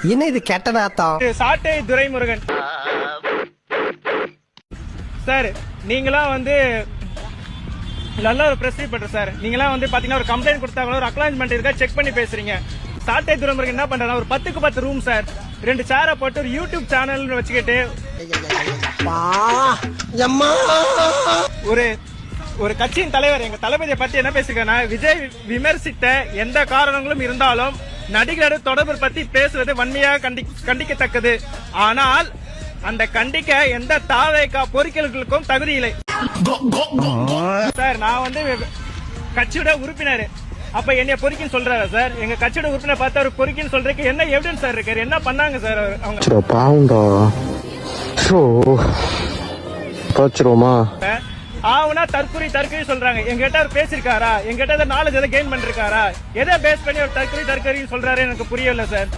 என்ன இது கெட்ட நாத்தம்? சாட்டை துரைமுருகன் சார், நீங்களாம் வந்து நல்ல ஒரு பிரஸ் ரிப்போர்ட்டர் சார். நீங்களாம் வந்து பாத்தீங்கன்னா ஒரு கம்ப்ளைண்ட் கொடுத்தாங்களோ ஒரு அக்னாலஜ்மெண்ட் இருக்கா செக் பண்ணி பேசுறீங்க. சாட்டை துரைமுருகன் என்ன பண்றாரு? ஒரு 10க்கு 10 ரூம் சார், 2 சேரை போட்டு ஒரு யூடியூப் சேனல் வச்சுக்கிட்டு ஒரு கட்சியின் தலைவர் எங்க தளபதியை பத்தி என்ன பேசிருக்காருன்னா, விஜய் விமர்சித்த எந்த காரணங்களும் இருந்தாலும் நடிகர் தொடர்பு பத்தி பேசுவது வன்மையாக கண்டிக்கத்தக்கது. ஆனால் அந்த கண்டிக்க எந்த தாவேகா பொறிக்கல்களுக்கும் தகுதி இல்லை சார். நான் வந்து கட்சியோட உறுப்பினர், அப்ப என்னைய பொறிக்கின்னு சொல்றாரு சார். எங்க கட்சியோட உறுப்பினர் பார்த்து அவர் பொறிக்கின்னு சொல்றதுக்கு என்ன எவிடன்ஸ் சார் இருக்காரு? என்ன பண்ணாங்க சார் அவங்க? ஆவுனா தற்கொலை சொல்றாங்க. எங்கிட்ட அவர் பேசிருக்காரா? எங்கிட்ட நாலேஜ் எதை கெயின் பண்ணிருக்காரா? எதை பேஸ் பண்ணி அவர் தற்கொலை சொல்றாரு? எனக்கு புரியல சார்.